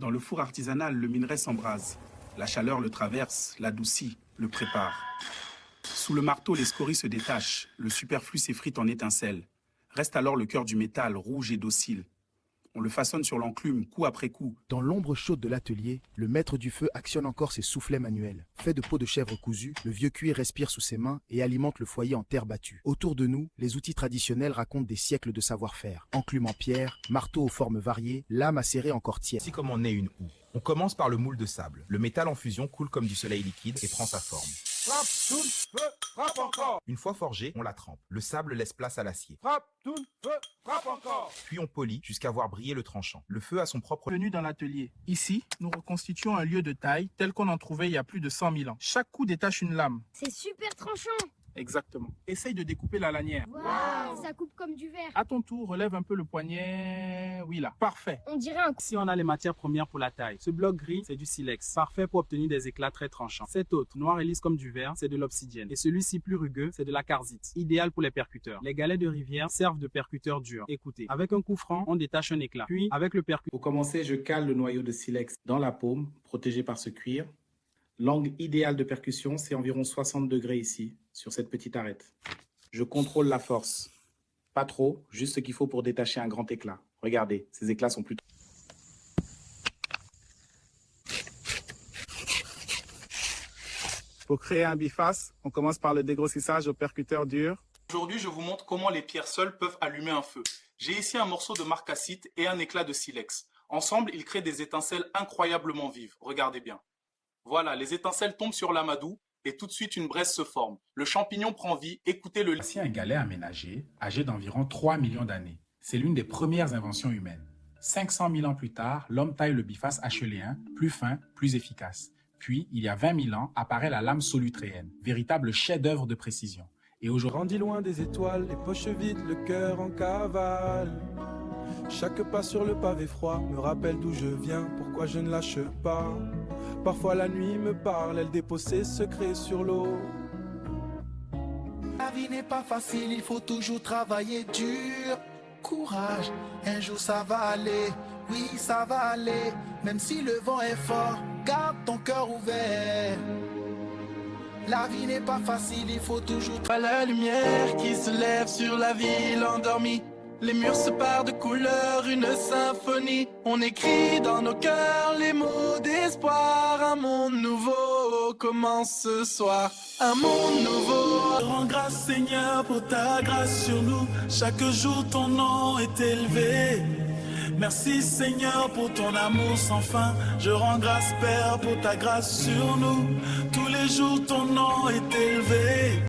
Dans le four artisanal, le minerai s'embrase. La chaleur le traverse, l'adoucit, le prépare. Sous le marteau, les scories se détachent, le superflu s'effrite en étincelles. Reste alors le cœur du métal, rouge et docile. On le façonne sur l'enclume, coup après coup. Dans l'ombre chaude de l'atelier, le maître du feu actionne encore ses soufflets manuels. Fait de peau de chèvre cousue, le vieux cuir respire sous ses mains et alimente le foyer en terre battue. Autour de nous, les outils traditionnels racontent des siècles de savoir-faire. Enclume en pierre, marteau aux formes variées, lame acérée encore tiède. Voici comment naît une houe. On commence par le moule de sable. Le métal en fusion coule comme du soleil liquide et prend sa forme. Frappe, tourne, feu, frappe encore. Une fois forgé, on la trempe. Le sable laisse place à l'acier. Frappe, tourne, feu, frappe encore. Puis on polit jusqu'à voir briller le tranchant. Le feu a son propre... Bienvenue dans l'atelier. Ici, nous reconstituons un lieu de taille tel qu'on en trouvait il y a plus de 100 000 ans. Chaque coup détache une lame. C'est super tranchant. Exactement. Essaye de découper la lanière. Waouh, ça coupe comme du verre. À ton tour, relève un peu le poignet. Oui là. Parfait. On dirait un... Ici, on a les matières premières pour la taille. Ce bloc gris, c'est du silex, parfait pour obtenir des éclats très tranchants. Cet autre, noir et lisse comme du verre, c'est de l'obsidienne. Et celui-ci plus rugueux, c'est de la quartzite, idéal pour les percuteurs. Les galets de rivière servent de percuteurs durs. Écoutez, avec un coup franc, on détache un éclat. Puis, avec le percuteur... Pour commencer, je cale le noyau de silex dans la paume, protégé par ce cuir. L'angle idéal de percussion, c'est environ 60 degrés ici, sur cette petite arête. Je contrôle la force. Pas trop, juste ce qu'il faut pour détacher un grand éclat. Regardez, ces éclats sont plutôt... Pour créer un biface, on commence par le dégrossissage au percuteur dur. Aujourd'hui, je vous montre comment les pierres seules peuvent allumer un feu. J'ai ici un morceau de marcassite et un éclat de silex. Ensemble, ils créent des étincelles incroyablement vives. Regardez bien. Voilà, les étincelles tombent sur l'amadou et tout de suite une braise se forme. Le champignon prend vie, écoutez le... Voici un galet aménagé, âgé d'environ 3 millions d'années. C'est l'une des premières inventions humaines. 500 000 ans plus tard, l'homme taille le biface acheléen, plus fin, plus efficace. Puis, il y a 20 000 ans, apparaît la lame solutréenne, véritable chef-d'œuvre de précision. Et aujourd'hui... Grandis loin des étoiles, les poches vides, le cœur en cavale. Chaque pas sur le pavé froid me rappelle d'où je viens, pourquoi je ne lâche pas. Parfois la nuit me parle, elle dépose ses secrets sur l'eau. La vie n'est pas facile, il faut toujours travailler dur. Courage, un jour ça va aller, oui ça va aller. Même si le vent est fort, garde ton cœur ouvert. La vie n'est pas facile, il faut toujours... Pas la lumière qui se lève sur la ville endormie. Les murs se parent de couleurs, une symphonie. On écrit dans nos cœurs les mots d'espoir. Un monde nouveau commence ce soir. Un monde nouveau. Je rends grâce Seigneur pour ta grâce sur nous. Chaque jour ton nom est élevé. Merci Seigneur pour ton amour sans fin. Je rends grâce Père pour ta grâce sur nous. Tous les jours ton nom est élevé.